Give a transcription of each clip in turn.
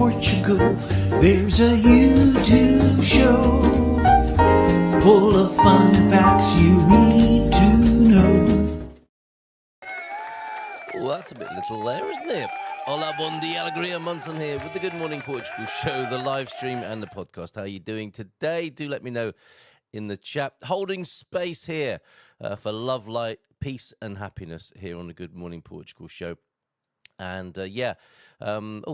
Portugal, there's a YouTube show full of fun facts you need to know. Oh, that's a bit little there, isn't it? Hola, bon dia, alegria, Munson here with the Good Morning Portugal show, the live stream and the podcast. How are you doing today? Do let me know in the chat. Holding space here for love, light, peace and happiness here on the Good Morning Portugal show. And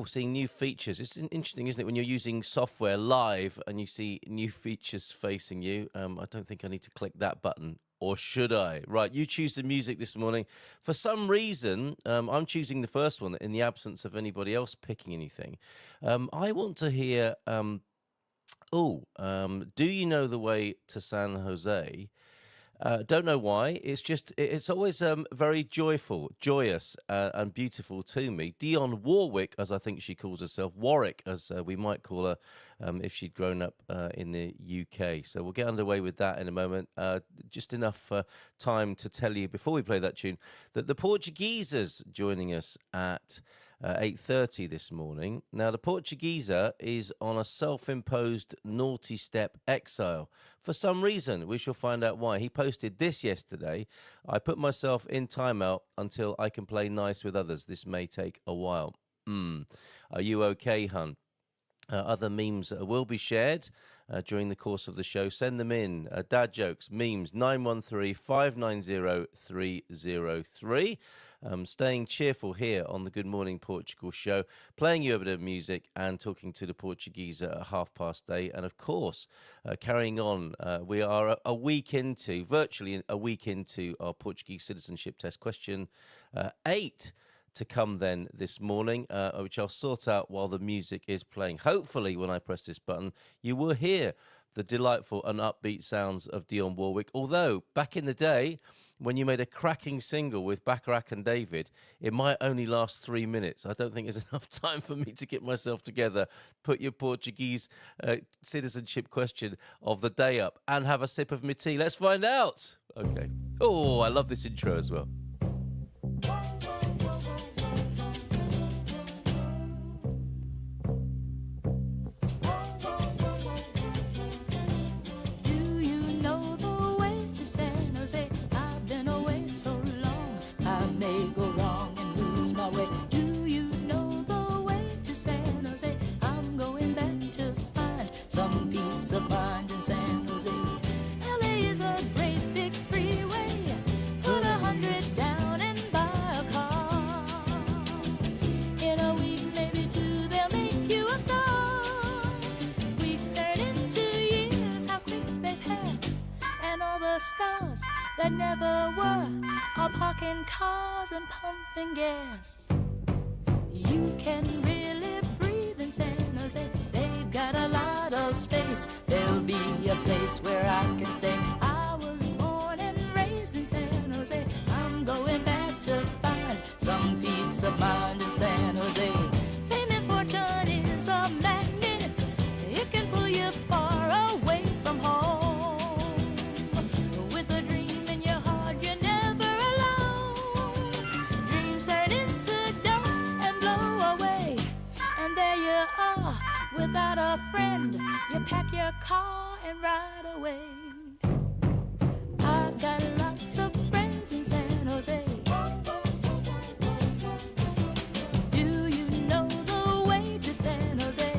seeing new features. It's interesting, isn't it, when you're using software live and you see new features facing you. I don't think I need to click that button. Or should I? Right, you choose the music this morning. For some reason, I'm choosing the first one in the absence of anybody else picking anything. I want to hear, do you know the way to San Jose? Don't know why. It's always very joyous and beautiful to me. Dionne Warwick, as I think she calls herself, Warwick, as we might call her if she'd grown up in the UK. So we'll get underway with that in a moment. Just enough time to tell you before we play that tune that the Portugeeza's joining us at 8:30 this morning. Now, the Portugeeza is on a self-imposed naughty step exile. For some reason, we shall find out why. He posted this yesterday. I put myself in timeout until I can play nice with others. This may take a while. Are you okay, hun? Other memes will be shared during the course of the show. Send them in. Dad jokes, memes, 913-590-303. Staying cheerful here on the Good Morning Portugal show, playing you a bit of music and talking to the Portuguese at 8:30. And of course, carrying on, we are virtually a week into our Portuguese citizenship test. Question 8 to come then this morning, which I'll sort out while the music is playing. Hopefully, when I press this button, you will hear the delightful and upbeat sounds of Dionne Warwick. Although, back in the day, when you made a cracking single with Bacharach and David, it might only last 3 minutes. I don't think there's enough time for me to get myself together, put your Portuguese citizenship question of the day up, and have a sip of my tea. Let's find out. Okay. Oh, I love this intro as well. Stars that never were are parking cars and pumping gas. You can really breathe in San Jose. They've got a lot of space. There'll be a place where I can stay. I was born and raised in San Jose. I'm going back to find some peace of mind in San Jose. Fame and fortune is a magnet. It can pull you far away from home. Without a friend, you pack your car and ride away. I've got lots of friends in San Jose. Do you know the way to San Jose?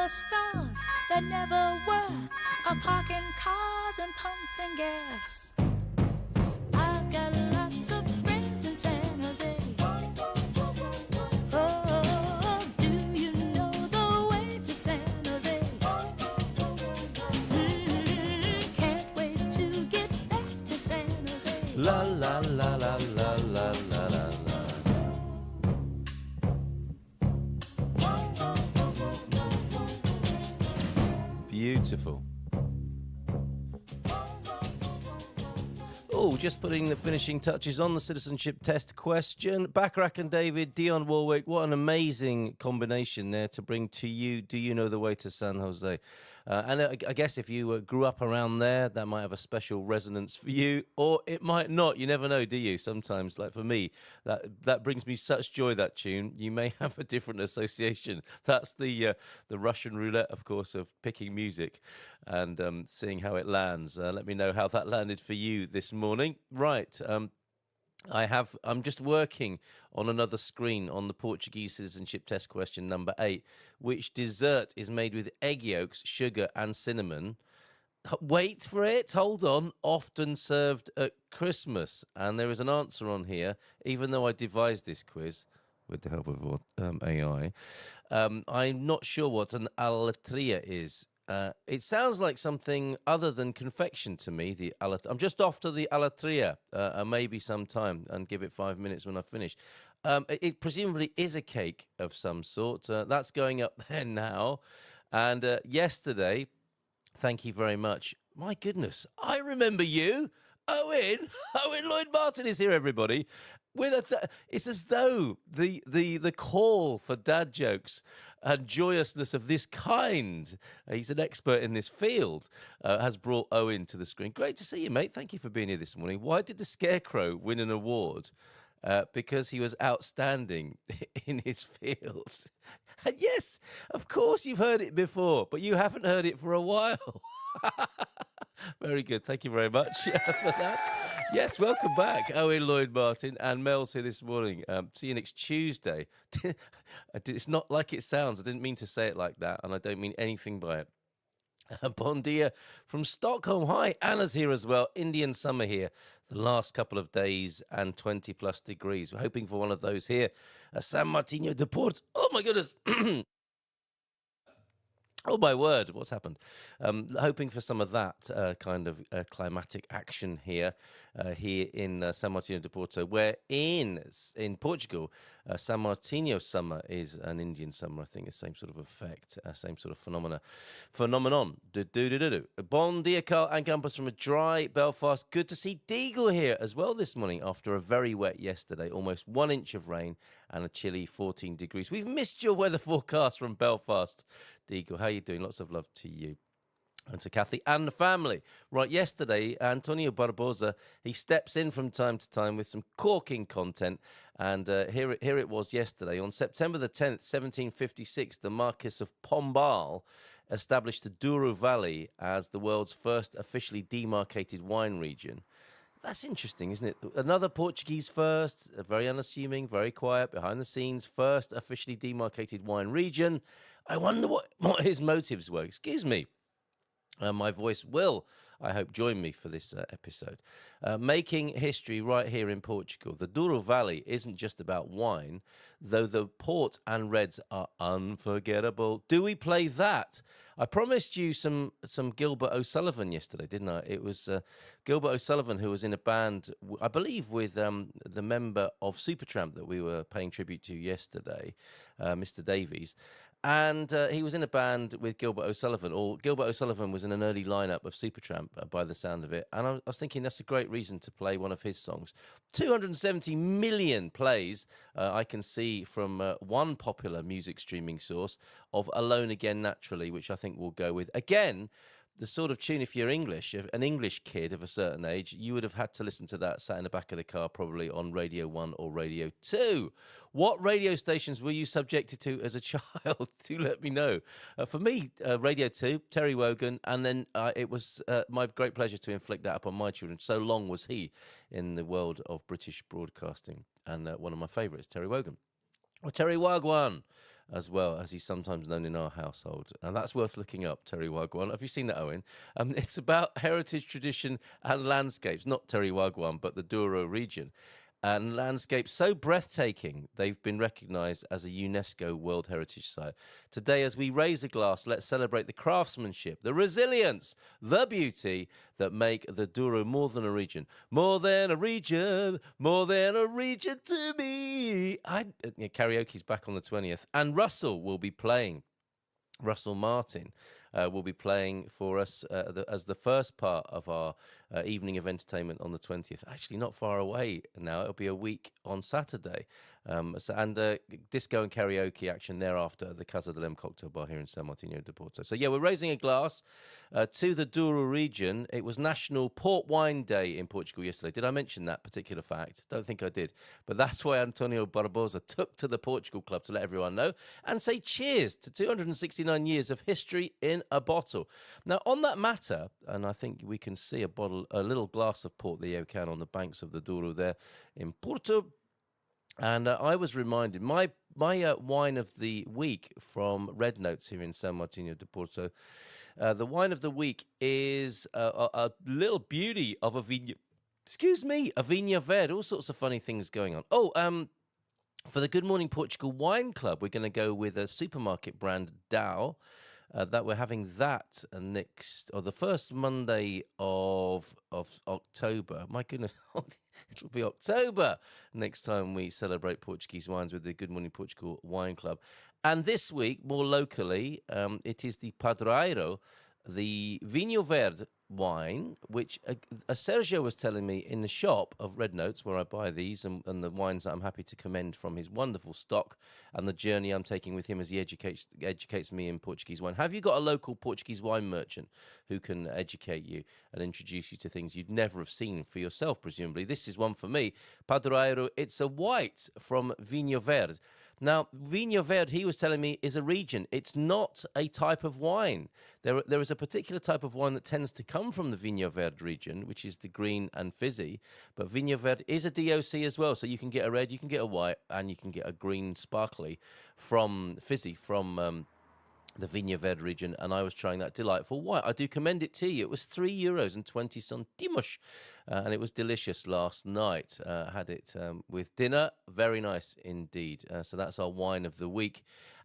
Stars that never were are parking cars and pumping gas. I've got lots of friends in San Jose. Oh, do you know the way to San Jose? Can't wait to get back to San Jose. La la la la la la la la la. Beautiful. Oh, just putting the finishing touches on the citizenship test question. Bacharach and David, Dionne Warwick, what an amazing combination there to bring to you. Do you know the way to San Jose? And I guess if you grew up around there, that might have a special resonance for you, or it might not. You never know, do you? Sometimes, like for me, that brings me such joy, that tune. You may have a different association. That's the Russian roulette, of course, of picking music and seeing how it lands. Let me know how that landed for you this morning. Right. I'm just working on another screen on the Portuguese citizenship test question number 8. Which dessert is made with egg yolks, sugar, and cinnamon? Wait for it. Hold on. Often served at Christmas. And there is an answer on here, even though I devised this quiz with the help of AI. I'm not sure what an alatria is. It sounds like something other than confection to me. I'm just off to the alatria, maybe sometime, and give it 5 minutes when I finish. It presumably is a cake of some sort. That's going up there now. And yesterday, thank you very much. My goodness, I remember you. Owen Lloyd Martin is here, everybody. It's as though the call for dad jokes and joyousness of this kind, he's an expert in this field, has brought Owen to the screen. Great to see you, mate. Thank you for being here this morning. Why did the Scarecrow win an award? Because he was outstanding in his field. And yes, of course you've heard it before, but you haven't heard it for a while. Very good. Thank you very much for that. Yes, welcome back, Owen Lloyd Martin, and Mel's here this morning. See you next Tuesday. It's not like it sounds. I didn't mean to say it like that, and I don't mean anything by it. Bon dia from Stockholm. Hi, Anna's here as well. Indian summer here. The last couple of days and 20 plus degrees. We're hoping for one of those here at San Martino de Port. Oh my goodness. Oh, my word, what's happened? Hoping for some of that kind of climatic action here in San Martino de Porto, where in Portugal, San Martino summer is an Indian summer. I think it's the same sort of effect, same sort of phenomenon. Bon dia, Carl and Campus from a dry Belfast. Good to see Deagle here as well this morning after a very wet yesterday, almost 1 inch of rain and a chilly 14 degrees. We've missed your weather forecast from Belfast, Deagle. How are you doing? Lots of love to you and to Kathy and the family. Right, yesterday, Antonio Barbosa, he steps in from time to time with some corking content, and here it was yesterday. On September the 10th, 1756, the Marquis of Pombal established the Douro Valley as the world's first officially demarcated wine region. That's interesting, isn't it? Another Portuguese first, very unassuming, very quiet, behind the scenes, first officially demarcated wine region. I wonder what his motives were. Excuse me. My voice will, I hope, join me for this episode. Making history right here in Portugal. The Douro Valley isn't just about wine, though the port and reds are unforgettable. Do we play that? I promised you some Gilbert O'Sullivan yesterday, didn't I? It was Gilbert O'Sullivan who was in a band, I believe, with the member of Supertramp that we were paying tribute to yesterday, Mr. Davies. And he was in a band with Gilbert O'Sullivan, or Gilbert O'Sullivan was in an early lineup of Supertramp by the sound of it. And I was thinking that's a great reason to play one of his songs. 270 million plays I can see from one popular music streaming source of Alone Again Naturally, which I think we'll go with. Again, the sort of tune, if you're English, if an English kid of a certain age, you would have had to listen to that sat in the back of the car, probably on Radio 1 or Radio 2. What radio stations were you subjected to as a child? Do let me know. For me, Radio 2, Terry Wogan, and then it was my great pleasure to inflict that upon my children. So long was he in the world of British broadcasting. And one of my favourites, Terry Wogan. Or Terry Wagwan, as well, as he's sometimes known in our household. And that's worth looking up, Terry Wagwan. Have you seen that, Owen? It's about heritage, tradition, and landscapes. Not Terry Wagwan, but the Douro region. And landscapes so breathtaking, they've been recognised as a UNESCO World Heritage Site. Today, as we raise a glass, let's celebrate the craftsmanship, the resilience, the beauty that make the Douro more than a region. More than a region, more than a region to me. Karaoke's back on the 20th. And Russell will be playing. Russell Martin will be playing for us as the first part of our evening of entertainment on the 20th. Actually, not far away now. It'll be a week on Saturday. And disco and karaoke action thereafter at the Casa de Lem cocktail bar here in San Martino de Porto. So, yeah, we're raising a glass to the Douro region. It was National Port Wine Day in Portugal yesterday. Did I mention that particular fact? Don't think I did. But that's why Antonio Barbosa took to the Portugal Club to let everyone know and say cheers to 269 years of history in a bottle. Now, on that matter, and I think we can see a little glass of Port the can on the banks of the Douro there in Porto. And I was reminded, my wine of the week from Red Notes here in San Martino de Porto, the wine of the week is a little beauty of a Vinha Verde, all sorts of funny things going on. For the Good Morning Portugal Wine Club, we're going to go with a supermarket brand, Dow. That we're having that the first Monday of October. My goodness, it'll be October next time we celebrate Portuguese wines with the Good Morning Portugal Wine Club. And this week, more locally, it is the Padroeiro, the Vinho Verde wine, which Sergio was telling me in the shop of Red Notes where I buy these and the wines that I'm happy to commend from his wonderful stock and the journey I'm taking with him as he educates me in Portuguese wine. Have you got a local Portuguese wine merchant who can educate you and introduce you to things you'd never have seen for yourself, presumably? This is one for me. Padroeiro, it's a white from Vinho Verde. Now, Vinho Verde, he was telling me, is a region. It's not a type of wine. There is a particular type of wine that tends to come from the Vinho Verde region, which is the green and fizzy. But Vinho Verde is a DOC as well. So you can get a red, you can get a white, and you can get a green sparkly from the Vinho Verde region, and I was trying that delightful white. I do commend it to you. It was €3.20, and it was delicious last night. Had it with dinner. Very nice indeed. So that's our wine of the week.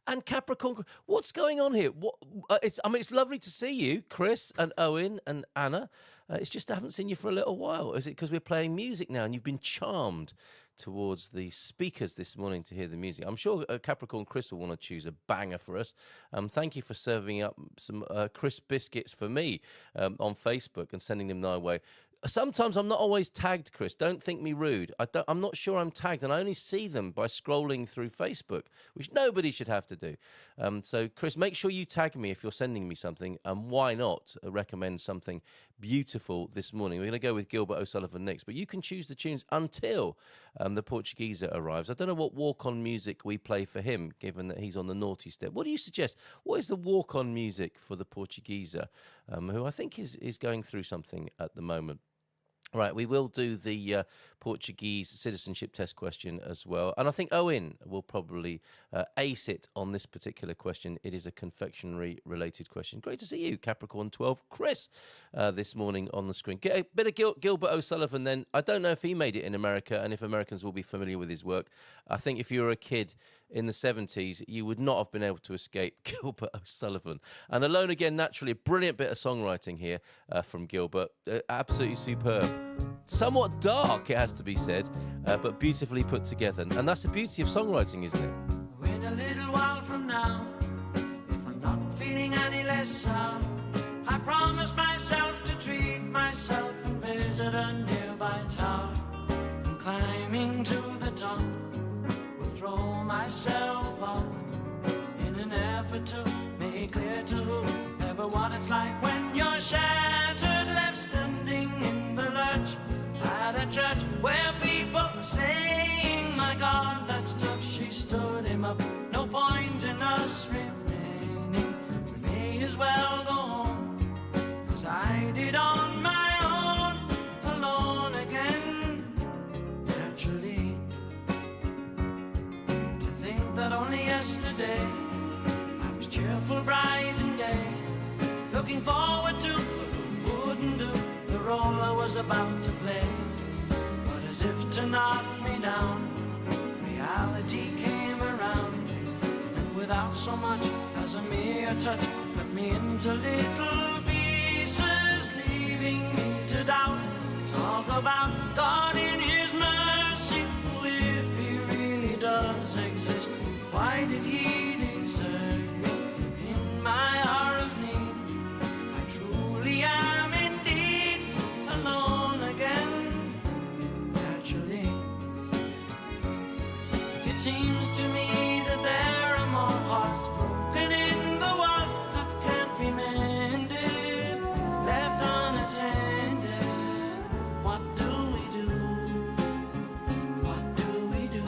And Capricorn, what's going on here? It's lovely to see you, Chris and Owen and Anna. It's just I haven't seen you for a little while. Is it because we're playing music now and you've been charmed towards the speakers this morning to hear the music? I'm sure Capricorn Chris will want to choose a banger for us. Thank you for serving up some crisp biscuits for me on Facebook and sending them my way. Sometimes I'm not always tagged, Chris. Don't think me rude. I'm not sure I'm tagged, and I only see them by scrolling through Facebook, which nobody should have to do. So, Chris, make sure you tag me if you're sending me something, and why not recommend something beautiful this morning? We're going to go with Gilbert O'Sullivan next, but you can choose the tunes until the Portugeeza arrives. I don't know what walk-on music we play for him, given that he's on the naughty step. What do you suggest? What is the walk-on music for the Portugeeza, who I think is going through something at the moment? Right, we will do the Portuguese citizenship test question as well. And I think Owen will probably ace it on this particular question. It is a confectionery-related question. Great to see you, Capricorn 12. Chris, this morning on the screen. Get a bit of Gilbert O'Sullivan then. I don't know if he made it in America and if Americans will be familiar with his work. I think if you were a kid in the 70s, you would not have been able to escape Gilbert O'Sullivan. And Alone Again, naturally, a brilliant bit of songwriting here from Gilbert. Absolutely superb. Somewhat dark, it has to be said, but beautifully put together. And that's the beauty of songwriting, isn't it? In a little while from now, if I'm not feeling any less sound, I promise myself to treat myself and visit a nearby tower. And climbing to the top, will throw myself off in an effort to make clear to whoever what it's like when you're shattered, left standing in the lurch at a church where people are saying, my God, that's tough, she stood him up. No point in us remaining, we may as well go home, as I did on my own, alone again. Naturally, to think that only yesterday I was cheerful, bright and gay, looking forward to what wouldn't do the role I was about to play. But as if to knock me down, reality came around, and without so much as a mere touch, cut me into little pieces, leaving me to doubt. Talk about God in His mercy, if He really does exist, why did He desert me in my hour of need? It seems to me that there are more hearts broken in the world that can't be mended, left unattended. What do we do? What do we do?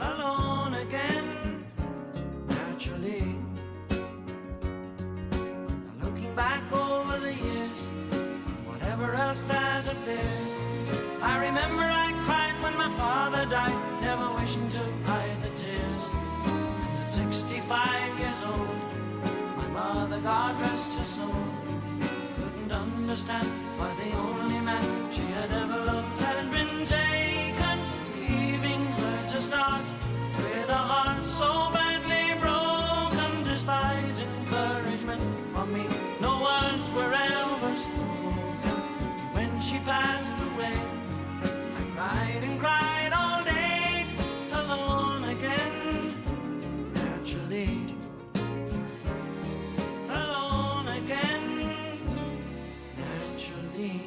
Alone again, naturally. Looking back over the years, whatever else that appears, I remember I cried when my father died, never wishing to hide the tears. And at 65 years old, my mother, God rest her soul, couldn't understand why the only man she had ever loved had been taken, leaving her to start with a heart so badly broken. Despite encouragement from me, no words were ever spoken. When she passed away, I cried and cried all day, alone again, naturally. Alone again, naturally.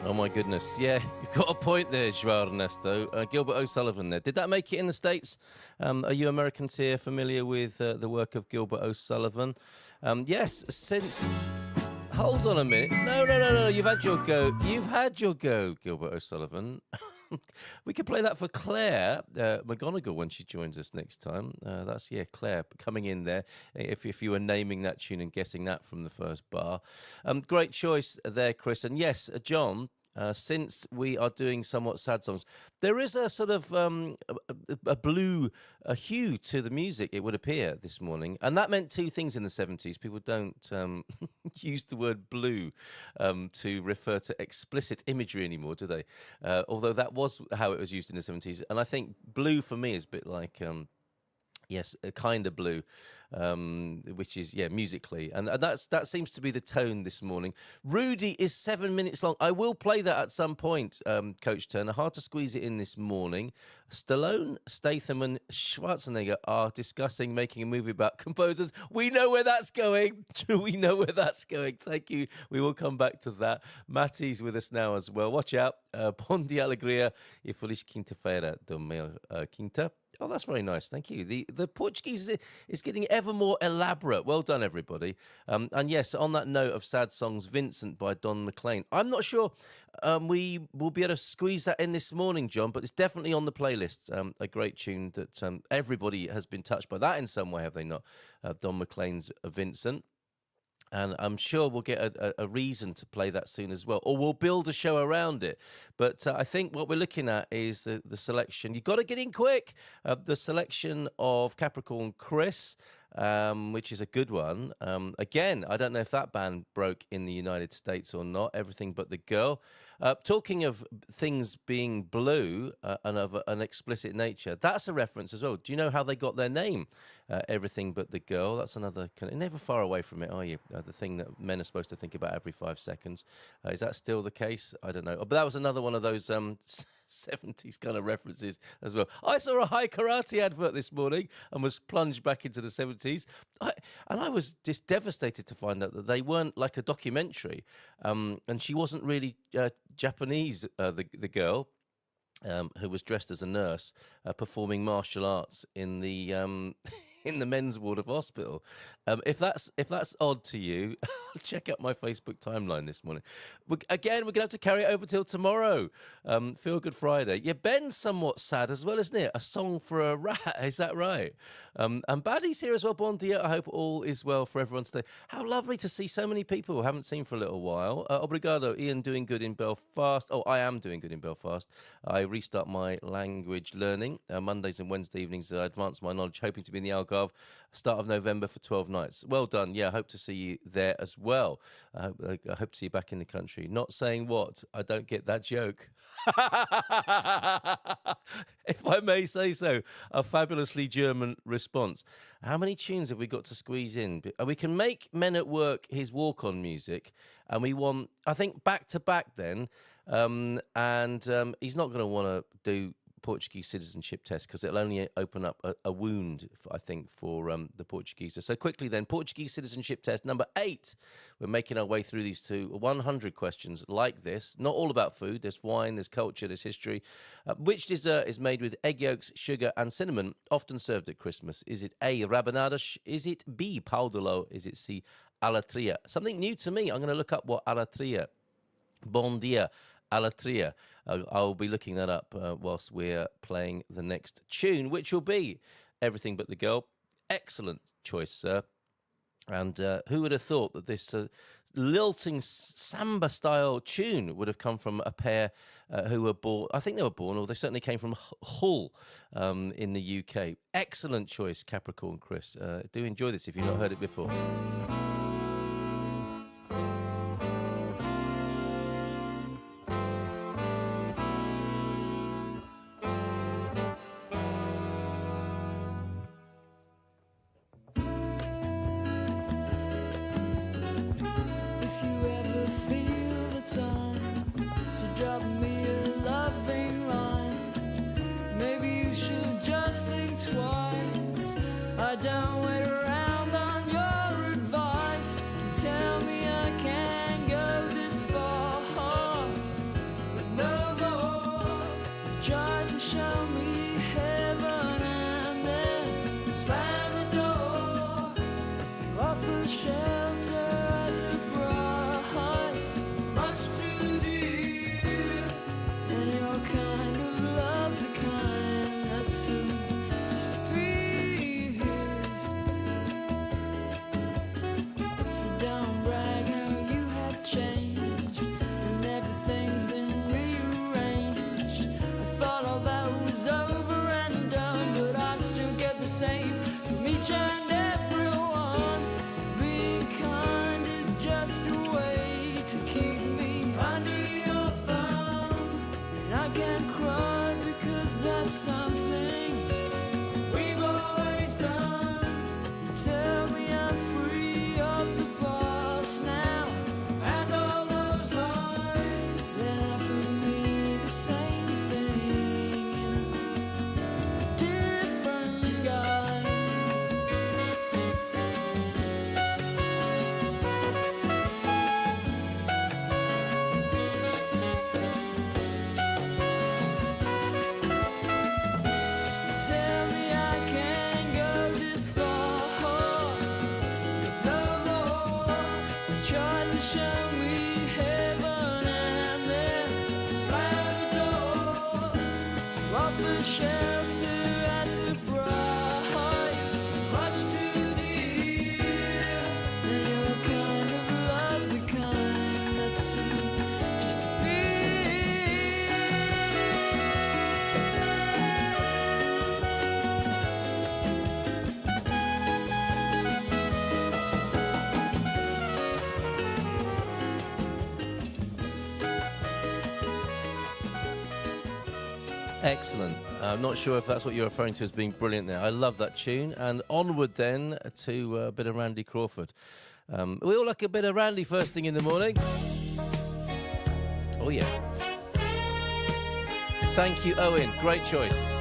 Oh my goodness, yeah, you've got a point there, Joao Ernesto. Gilbert O'Sullivan there. Did that make it in the States? Are you Americans here familiar with the work of Gilbert O'Sullivan? Yes, since... Hold on a minute. No, you've had your go. You've had your go, Gilbert O'Sullivan. We could play that for Claire McGonigal when she joins us next time. That's, yeah, Claire coming in there, if you were naming that tune and guessing that from the first bar. Great choice there, Chris. And yes, John, since we are doing somewhat sad songs, there is a sort of a blue hue to the music, it would appear, this morning. And that meant two things in the 70s. People don't use the word blue to refer to explicit imagery anymore, do they? Although that was how it was used in the 70s. And I think blue for me is a bit like... yes, a kind of blue, which is, yeah, musically. And that seems to be the tone this morning. Rudy is 7 minutes long. I will play that at some point, Coach Turner. Hard to squeeze it in this morning. Stallone, Statham and Schwarzenegger are discussing making a movie about composers. We know where that's going. We know where that's going. Thank you. We will come back to that. Matty's with us now as well. Watch out. Bom dia, alegria e feliz quinta-feira do meu quinta. Oh, that's very nice. Thank you. The Portuguese is getting ever more elaborate. Well done, everybody. And yes, on that note of sad songs, Vincent by Don McLean. I'm not sure we will be able to squeeze that in this morning, John, but it's definitely on the playlist. A great tune that everybody has been touched by that in some way, have they not? Don McLean's Vincent. And I'm sure we'll get a reason to play that soon as well, or we'll build a show around it. But I think what we're looking at is the selection. You've got to get in quick. The selection of Capricorn Chris, which is a good one. Again, I don't know if that band broke in the United States or not. Everything But the Girl. Talking of things being blue and of an explicit nature, that's a reference as well. Do you know how they got their name? Everything But the Girl. That's another kind of, never far away from it, are you? The thing that men are supposed to think about every 5 seconds. Is that still the case? I don't know. But that was another one of those 70s kind of references as well. I saw a High Karate advert this morning and was plunged back into the 70s. And I was just devastated to find out that they weren't like a documentary. And she wasn't really Japanese, the girl. Who was dressed as a nurse, performing martial arts in the in the men's ward of hospital. If that's odd to you, check out my Facebook timeline this morning. Again, we're going to have to carry it over till tomorrow. Feel Good Friday. Yeah, Ben's somewhat sad as well, isn't it? A song for a rat, is that right? And Baddy's here as well. Bon dia. I hope all is well for everyone today. How lovely to see so many people who haven't seen for a little while. Obrigado, Ian, doing good in Belfast. Oh, I am doing good in Belfast. I restart my language learning Mondays and Wednesday evenings. I advance my knowledge, hoping to be in the Algarve Algarve, start of November for 12 nights. Well done. Yeah, I hope to see you there as well. I hope to see you back in the country. Not saying what? I don't get that joke. If I may say so, a fabulously German response. How many tunes have we got to squeeze in? We can make Men at Work his walk-on music, and we want, I think, back-to-back then, and he's not going to want to do Portuguese citizenship test because it'll only open up a wound, I think, for the Portugeeza. So quickly then, Portuguese citizenship test number 8. We're making our way through these 100 questions like this. Not all about food. There's wine, there's culture, there's history. Which dessert is made with egg yolks, sugar and cinnamon, often served at Christmas? Is it A, rabanadas? Is it B, pau de lo? Is it C, alatria? Something new to me. I'm going to look up what alatria. Bon dia. Alatria. I'll be looking that up whilst we're playing the next tune, which will be Everything But the Girl. Excellent choice, sir. And who would have thought that this lilting samba-style tune would have come from a pair who were born, I think they were born, or they certainly came from Hull in the UK. Excellent choice, Capricorn Chris. Do enjoy this if you've not heard it before. Excellent. I'm not sure if that's what you're referring to as being brilliant there. I love that tune. And onward then to a bit of Randy Crawford. We all like a bit of Randy first thing in the morning. Oh, yeah. Thank you, Owen. Great choice.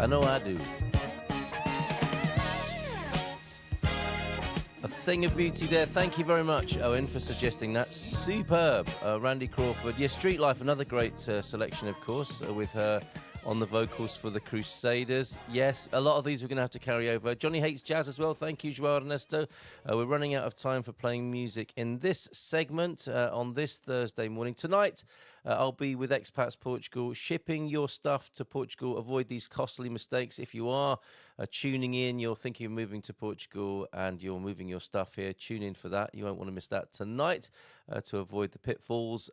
I know I do. A thing of beauty there. Thank you very much, Owen, for suggesting that. Superb. Randy Crawford. Yeah, Street Life, another great selection, of course, with her on the vocals for the Crusaders. Yes, a lot of these we're going to have to carry over. Johnny Hates Jazz as well. Thank you, Joao Ernesto. We're running out of time for playing music in this segment on this Thursday morning. Tonight, I'll be with Expats Portugal, shipping your stuff to Portugal. Avoid these costly mistakes. If you are tuning in, you're thinking of moving to Portugal and you're moving your stuff here, tune in for that. You won't want to miss that tonight to avoid the pitfalls,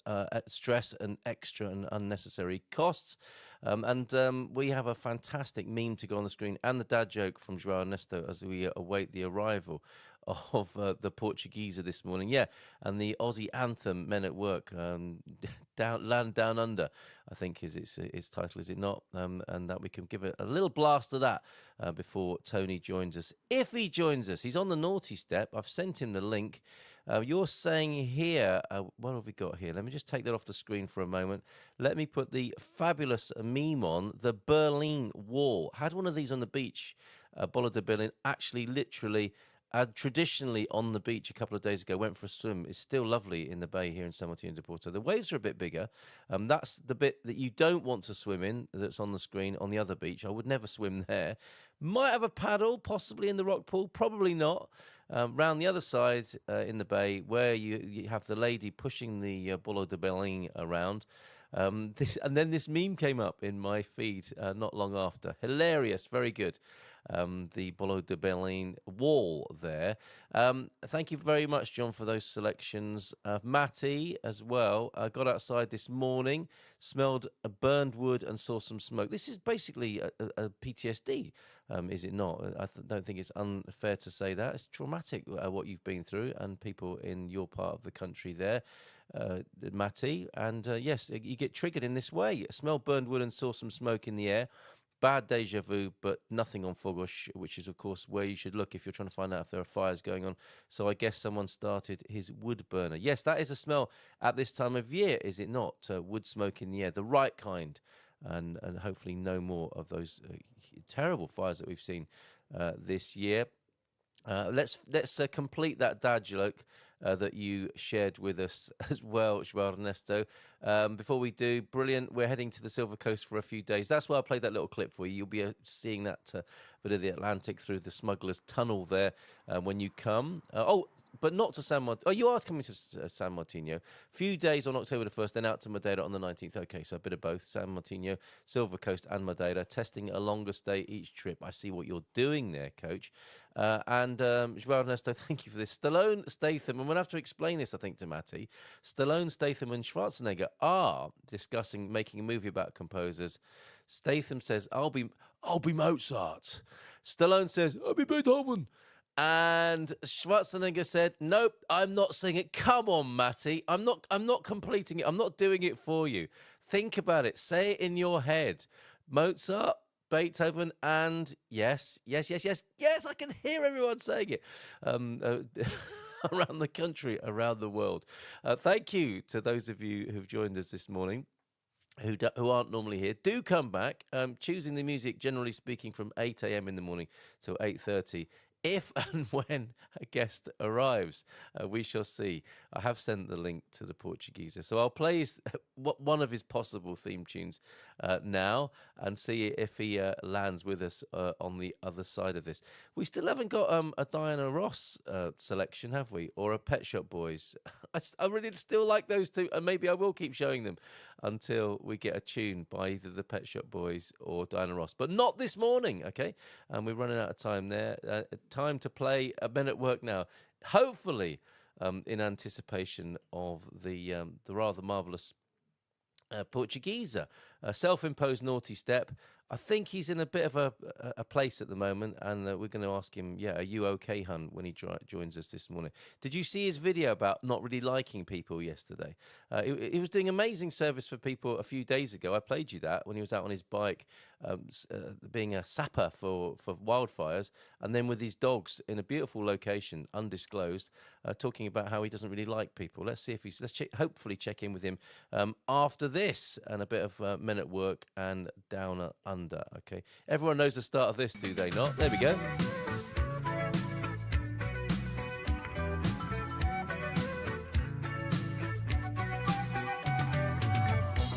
stress and extra and unnecessary costs. We have a fantastic meme to go on the screen and the dad joke from Joao Ernesto as we await the arrival of the Portugeeza this morning. Yeah, and the Aussie anthem, Men at Work, Land Down Under, I think is its title, is it not? And that we can give it a little blast of that before Tony joins us. If he joins us, he's on the naughty step. I've sent him the link. You're saying here, what have we got here? Let me just take that off the screen for a moment. Let me put the fabulous meme on, the Berlin Wall. Had one of these on the beach, Bola de Berlin, actually literally traditionally on the beach a couple of days ago, went for a swim. It's still lovely in the bay here in San Martin de Porto. The waves are a bit bigger. That's the bit that you don't want to swim in that's on the screen on the other beach. I would never swim there. Might have a paddle, possibly in the rock pool, probably not. Round the other side in the bay where you have the lady pushing the Bolo de Berlin around. And then this meme came up in my feed not long after. Hilarious, very good. The Bolo de Berlin wall there. Thank you very much, John, for those selections. Matty as well. I got outside this morning, smelled a burned wood and saw some smoke. This is basically a PTSD, is it not? I don't think it's unfair to say that. It's traumatic what you've been through and people in your part of the country there. Matty, and yes, you get triggered in this way. Smelled burned wood and saw some smoke in the air. Bad deja vu, but nothing on Fogos, which is, of course, where you should look if you're trying to find out if there are fires going on. So I guess someone started his wood burner. Yes, that is a smell at this time of year, is it not? Wood smoke in the air, the right kind, and hopefully no more of those terrible fires that we've seen this year. Let's complete that dad joke that you shared with us as well, Joao Ernesto. Before we do, brilliant. We're heading to the Silver Coast for a few days. That's why I played that little clip for you. You'll be seeing that bit of the Atlantic through the Smuggler's Tunnel there when you come. But not to San Martino. Oh, you are coming to San Martino. Few days on October the 1st, then out to Madeira on the 19th. Okay, so a bit of both. San Martino, Silver Coast and Madeira, testing a longer stay each trip. I see what you're doing there, Coach. Joao Ernesto, thank you for this. Stallone, Statham, and we'll have to explain this, I think, to Matty. Stallone, Statham and Schwarzenegger are discussing making a movie about composers. Statham says, I'll be Mozart. Stallone says, I'll be Beethoven. And Schwarzenegger said, nope, I'm not singing it. Come on, Matty. I'm not completing it. I'm not doing it for you. Think about it. Say it in your head. Mozart, Beethoven, and yes, I can hear everyone saying it around the country, around the world. Thank you to those of you who've joined us this morning who aren't normally here. Do come back. Choosing the music, generally speaking, from 8 a.m. in the morning till 8:30. If and when a guest arrives, we shall see. I have sent the link to the Portugeeza, so I'll play one of his possible theme tunes now and see if he lands with us on the other side of this. We still haven't got a Diana Ross selection, have we? Or a Pet Shop Boys? I really still like those two, and maybe I will keep showing them until we get a tune by either the Pet Shop Boys or Diana Ross. But not this morning, okay? And we're running out of time there. Time to play Men at Work now. Hopefully, in anticipation of the rather marvellous Portugeeza, a self-imposed naughty step. I think he's in a bit of a place at the moment, and we're going to ask him, are you okay, hun, when he joins us this morning. Did you see his video about not really liking people yesterday? He was doing amazing service for people a few days ago. I played you that when he was out on his bike being a sapper for wildfires, and then with his dogs in a beautiful location, undisclosed, talking about how he doesn't really like people. Let's see if hopefully check in with him after this, and a bit of Men at Work and Down Under. Okay, everyone knows the start of this, do they not? There we go.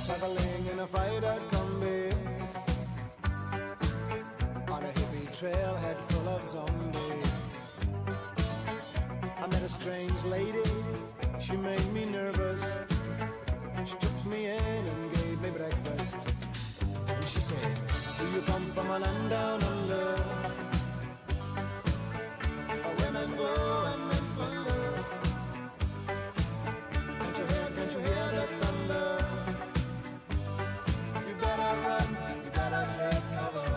Traveling in a fried-out combi on a hippie trailhead full of zombies. I met a strange lady, she made me nervous. She took me in and gave me breakfast. And she said, do you come from a land down under? Where women go and men wonder. Can't you hear the thunder? You better run, you better take cover.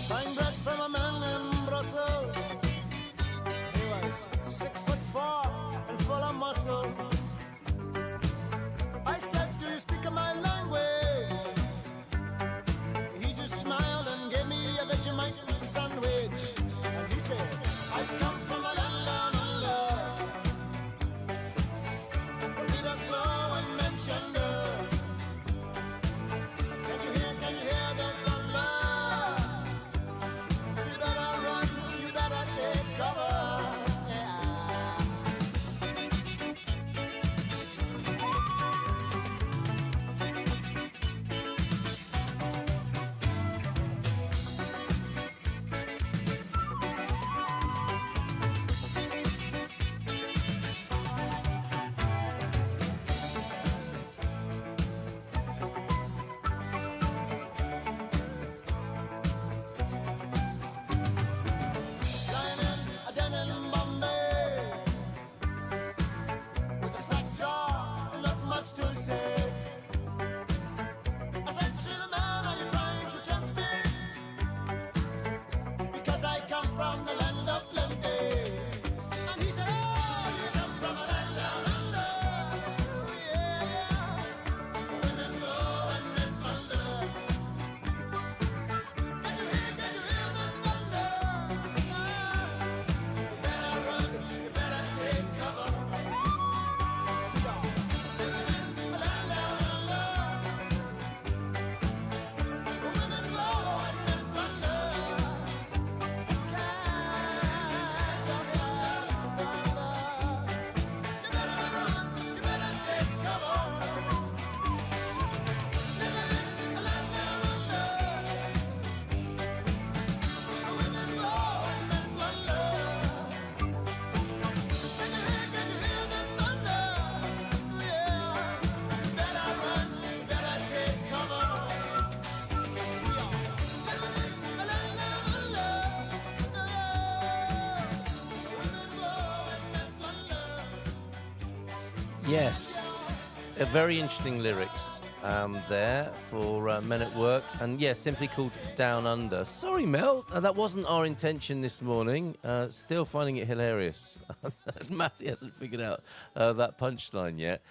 Buying bread from a man in Brussels. He was 6'4" and full of muscle. I said, do you speak my language? He just smiled and gave me a Vegemite sandwich. And he said, I come from a land down under. The beat us flow and mention the. Can you hear the thunder? You better run, you better take cover. Yeah. Lying in a den in Bombay with a slack jaw and not much to say. I said to the man, are you trying to tempt me? Because I come from the land of plenty. And he said, oh, you come from a land down under. Yeah, women go and men wonder. Can you hear the thunder? You better run, you better take cover. Living in the land down under. Women go and men wonder. Don't hear the thunder. You better run, you better take cover. Living in the land down under. Women go and men wonder. Can you hear the thunder? Yeah. You better run, you better take cover. Living in the land down under. Women go and men wonder. Yes, a very interesting lyrics there for Men at Work, and yeah, simply called Down Under. Sorry, Mel, that wasn't our intention this morning. Still finding it hilarious. Matty hasn't figured out that punchline yet.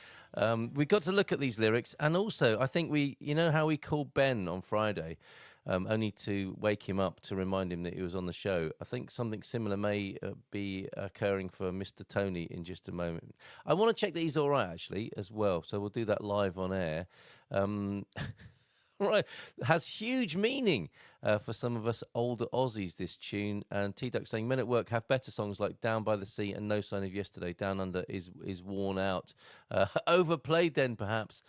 We got to look at these lyrics, and also I think you know how we called Ben on Friday, only to wake him up to remind him that he was on the show. I think something similar may be occurring for Mr. Tony in just a moment. I want to check that he's all right, actually, as well. So we'll do that live on air. Right, has huge meaning for some of us older Aussies, this tune. And T-Duck saying, Men at Work have better songs like Down by the Sea and No Sign of Yesterday. Down Under is worn out. Overplayed then, perhaps,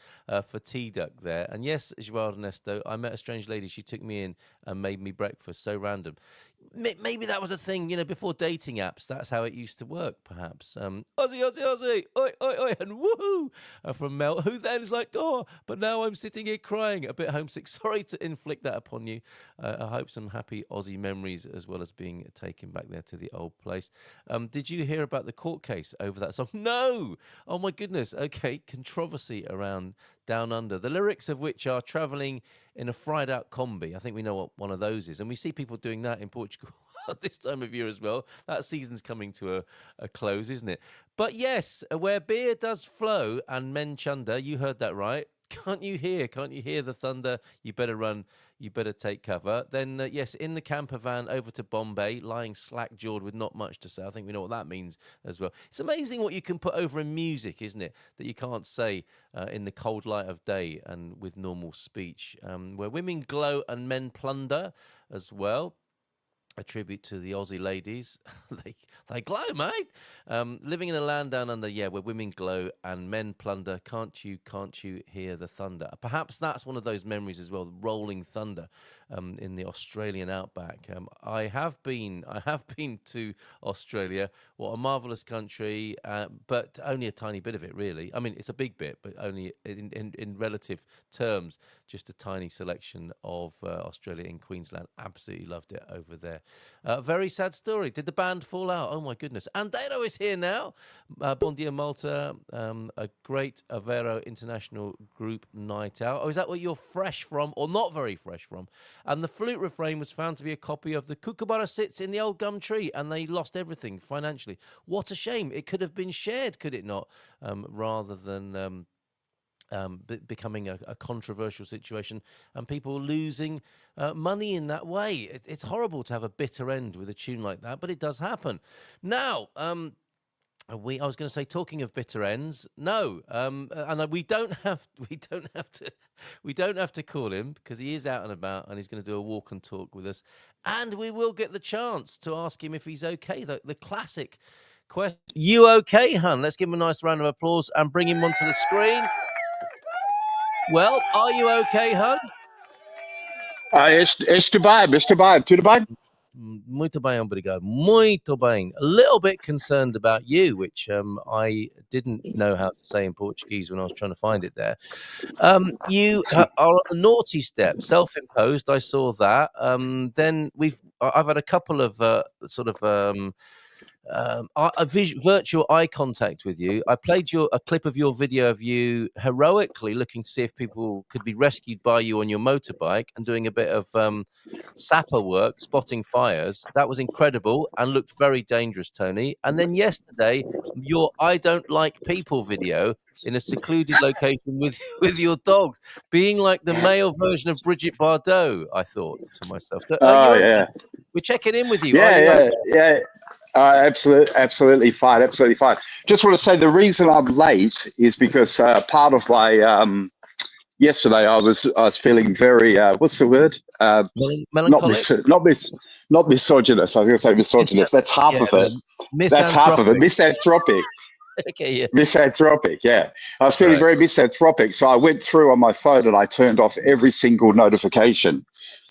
for T-Duck there. And yes, Joao Ernesto, I met a strange lady. She took me in and made me breakfast. So random. Maybe that was a thing, you know, before dating apps. That's how it used to work, perhaps. Aussie, Aussie, Aussie, oi, oi, oi, and woohoo from Mel, who then is like, oh, but now I'm sitting here crying, a bit homesick. Sorry to inflict that upon you. I hope some happy Aussie memories as well as being taken back there to the old place. Did you hear about the court case over that song? No! Oh, my goodness. Okay, controversy around Down Under, the lyrics of which are travelling in a fried out combi. I think we know what one of those is. And we see people doing that in Portugal. this time of year as well. That season's coming to a close, isn't it? But yes, where beer does flow and men chunder, you heard that right. Can't you hear? Can't you hear the thunder? You better run. You better take cover. Then, yes, in the camper van over to Bombay, lying slack-jawed with not much to say. I think we know what that means as well. It's amazing what you can put over in music, isn't it? That you can't say in the cold light of day and with normal speech. Where women glow and men plunder as well. A tribute to the Aussie ladies. they glow, mate. Living in a land down under, yeah, where women glow and men plunder. Can't you hear the thunder? Perhaps that's one of those memories as well, the rolling thunder in the Australian outback. I have been to Australia. What a marvelous country, but only a tiny bit of it, really. I mean, it's a big bit, but only in relative terms, just a tiny selection of Australia in Queensland. Absolutely loved it over there. Very sad story. Did the band fall out? Oh my goodness. Andero is here now. Bon Dia Malta, a great Avero International Group night out. Oh, is that what you're fresh from, or not very fresh from? And the flute refrain was found to be a copy of The Kookaburra Sits in the Old Gum Tree, and they lost everything financially. What a shame. It could have been shared, could it not? Rather than becoming a controversial situation and people losing money in that way. It's horrible to have a bitter end with a tune like that, but it does happen. Now, I was going to say, talking of bitter ends, no, and we don't have to call him because he is out and about and he's going to do a walk and talk with us, and we will get the chance to ask him if he's okay. The classic question: "You okay, hun?" Let's give him a nice round of applause and bring him onto the screen. Well, are you okay, hun? Este bem, tudo bem? Muito bem, obrigado. Muito bem. A little bit concerned about you, which I didn't know how to say in Portuguese when I was trying to find it there. You are on a naughty step, self-imposed. I saw that. Then I've had a couple of virtual eye contact with you. I played a clip of your video of you heroically looking to see if people could be rescued by you on your motorbike and doing a bit of sapper work, spotting fires. That was incredible and looked very dangerous, Tony. And then yesterday, your I Don't Like People video in a secluded location with your dogs, being like the male version of Brigitte Bardot, I thought to myself. So, Yeah. We're checking in with you. Yeah. Absolutely fine. Just want to say the reason I'm late is because part of my yesterday I was feeling very what's the word? Melancholic. Not misogynist. I was going to say misogynist. That's half of it. That's half of it. Misanthropic. Okay, yeah. Misanthropic, yeah. I was feeling very misanthropic, so I went through on my phone and I turned off every single notification,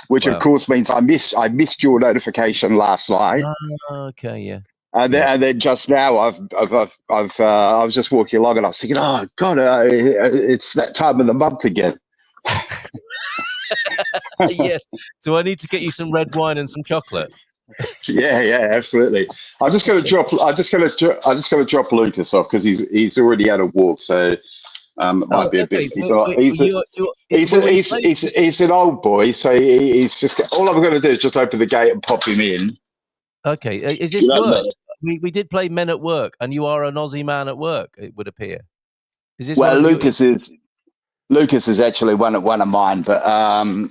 which of course means I missed your notification last night. Okay, yeah. And then just now I was just walking along and I was thinking, oh God, it's that time of the month again. Yes. Do I need to get you some red wine and some chocolate? Yeah, absolutely. I'm just going to drop Lucas off because he's already had a walk, so might be a bit. He's an old boy, so he's just. All I'm going to do is just open the gate and pop him in. Okay, is this work? We did play Men at Work, and you are an Aussie man at work. It would appear. Is this? Well, Lucas is actually one of mine, but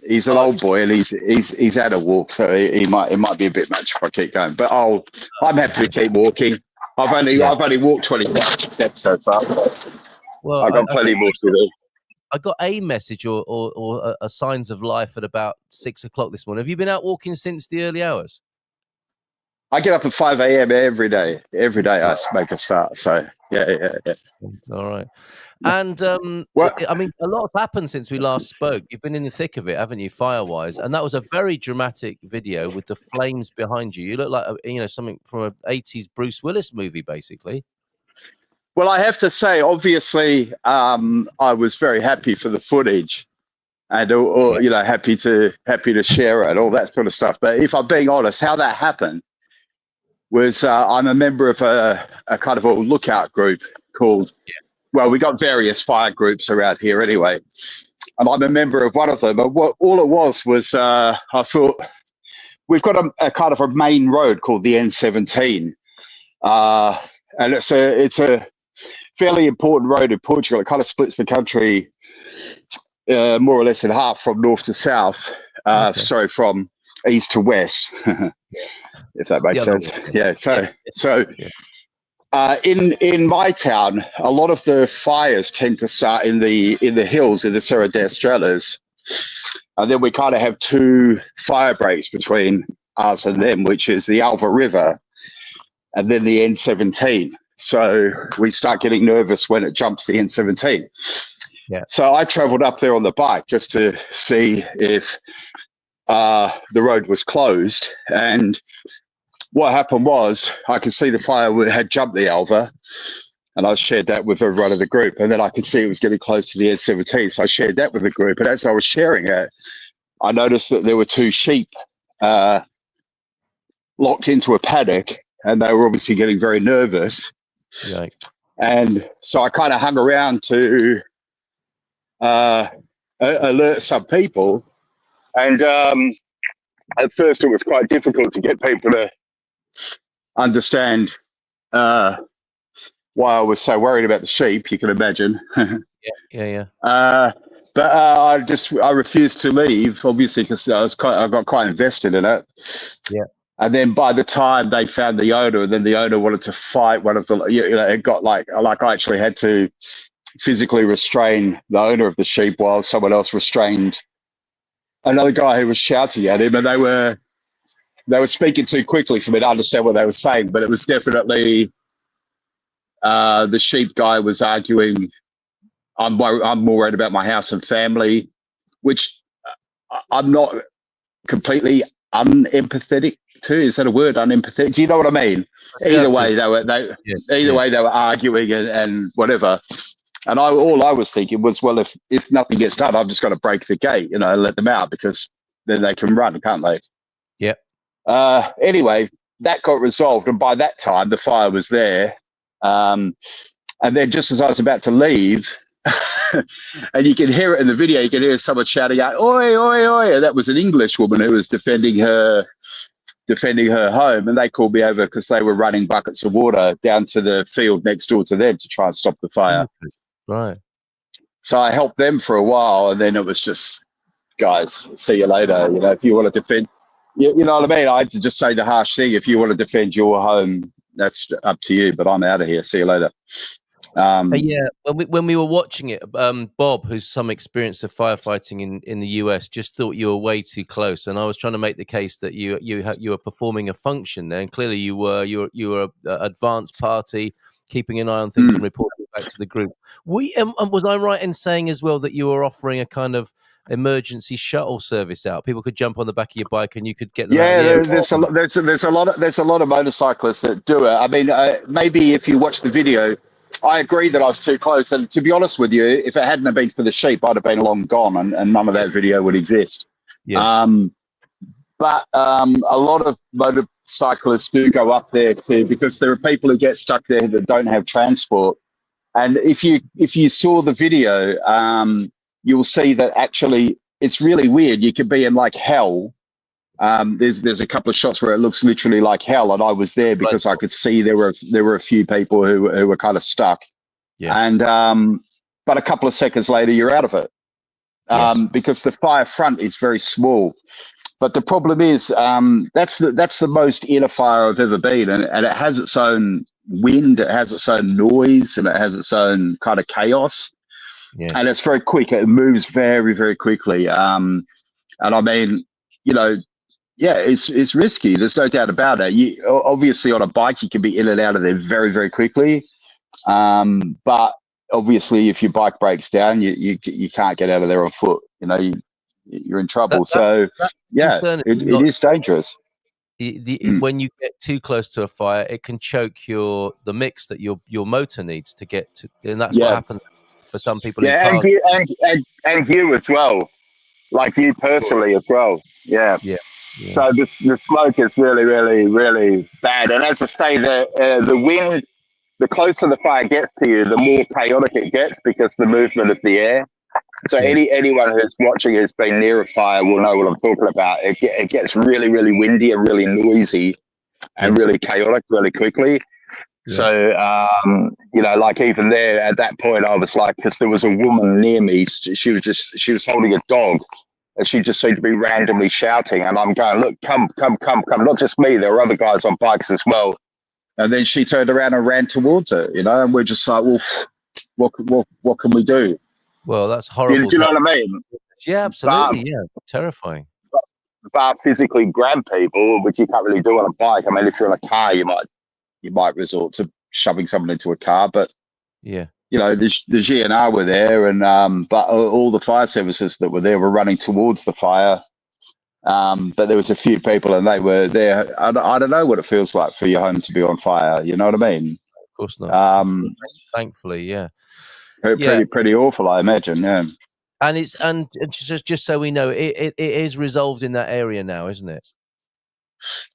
he's an old boy and he's had a walk, so it might be a bit much if I keep going. But I'm happy to keep walking. I've only walked 25 steps so far. Well, I've got plenty more to do. I got a message or a signs of life at about 6 o'clock this morning. Have you been out walking since the early hours? I get up at 5 a.m. every day. Every day I make a start. So yeah. All right. And I mean, a lot's happened since we last spoke. You've been in the thick of it, haven't you, fire-wise? And that was a very dramatic video with the flames behind you. You look like something from an 80s Bruce Willis movie, basically. Well, I have to say, obviously, I was very happy for the footage, and happy to share it, all that sort of stuff. But if I'm being honest, how that happened was I'm a member of a kind of a lookout group called. Well, we got various fire groups around here anyway, and I'm a member of one of them. And all it was I thought, we've got a kind of a main road called the N17, and it's a fairly important road in Portugal. It kind of splits the country more or less in half from north to south. Sorry, from east to west, if that makes sense. Yeah. So in my town, a lot of the fires tend to start in the hills in the Serra da Estrelas, and then we kind of have two fire breaks between us and them, which is the Alva River and then the N17. So we start getting nervous when it jumps the N17. Yeah. So I travelled up there on the bike just to see if the road was closed. And what happened was I could see the fire had jumped the Alva, and I shared that with everyone in the group. And then I could see it was getting close to the N17. So I shared that with the group. And as I was sharing it, I noticed that there were two sheep locked into a paddock, and they were obviously getting very nervous. Right. And so I kind of hung around to alert some people. And at first it was quite difficult to get people to understand why I was so worried about the sheep, you can imagine. Yeah. But I refused to leave, obviously, because I got quite invested in it. Yeah. And then by the time they found the owner, and then the owner wanted to fight one of the, it got like I actually had to physically restrain the owner of the sheep while someone else restrained another guy who was shouting at him, and they were speaking too quickly for me to understand what they were saying. But it was definitely the sheep guy was arguing, I'm more worried about my house and family, which I'm not completely unempathetic to. Is that a word? Unempathetic? Do you know what I mean? Either way, they were arguing and whatever. And all I was thinking was, well, if nothing gets done, I'm just going to break the gate, and let them out, because then they can run, can't they? Yeah. Anyway, that got resolved, and by that time the fire was there. And then just as I was about to leave, and you can hear it in the video, you can hear someone shouting out, "Oi, oi, oi!" And that was an English woman who was defending her home, and they called me over because they were running buckets of water down to the field next door to them to try and stop the fire. Right. So I helped them for a while, and then it was just, guys, see you later. If you want to defend, you know what I mean? I had to just say the harsh thing. If you want to defend your home, that's up to you, but I'm out of here. See you later. Yeah, when we were watching it, Bob, who's some experience of firefighting in the US, just thought you were way too close, and I was trying to make the case that you were performing a function there, and clearly you were an advanced party, keeping an eye on things and reporting back to the group. Was I right in saying as well that you were offering a kind of emergency shuttle service out? People could jump on the back of your bike and you could get them. Yeah, there's a lot of motorcyclists that do it. I mean, maybe if you watch the video, I agree that I was too close. And to be honest with you, if it hadn't been for the sheep, I'd have been long gone, and none of that video would exist. Yes. But a lot of motorcyclists do go up there too, because there are people who get stuck there that don't have transport. And if you saw the video, you'll see that actually it's really weird. You could be in like hell. There's a couple of shots where it looks literally like hell, and I was there because I could see there were a few people who were kind of stuck. Yeah. And but a couple of seconds later, you're out of it, because the fire front is very small. But the problem is, that's the most inner fire I've ever been, and it has its own wind, it has its own noise, and it has its own kind of chaos. Yeah. And it's very quick. It moves very, very quickly. And I mean, yeah, it's risky. There's no doubt about it. You obviously on a bike you can be in and out of there very, very quickly. But obviously, if your bike breaks down, you can't get out of there on foot. You're in trouble. It is dangerous. When you get too close to a fire, it can choke the mix that your motor needs to get to, and that's what happens for some people. Yeah, and you as well, like you personally as well. Yeah. So the smoke is really, really, really bad. And as I say, the wind, the closer the fire gets to you, the more chaotic it gets because the movement of the air. So Yeah. anyone who's watching who's been near a fire will know what I'm talking about. It gets really, really windy and really noisy and Yes. really chaotic really quickly. Yeah. So, like even there at that point, I was like, because there was a woman near me, she was holding a dog and she just seemed to be randomly shouting. And I'm going, look, come, not just me, there were other guys on bikes as well. And then she turned around and ran towards her, and we're just like, well, what can we do? Well, that's Do horrible. you know what I mean? Yeah, absolutely. Yeah, terrifying. But physically grab people, which you can't really do on a bike. I mean, if you're in a car, you might resort to shoving someone into a car, but Yeah. the GNR were there, and but all the fire services that were there were running towards the fire. But there was a few people, and they were there. I don't know what it feels like for your home to be on fire. You know what I mean? Of course not. Thankfully, yeah. Yeah. Pretty awful, I imagine. Yeah. And it's just so we know, it is resolved in that area now, isn't it?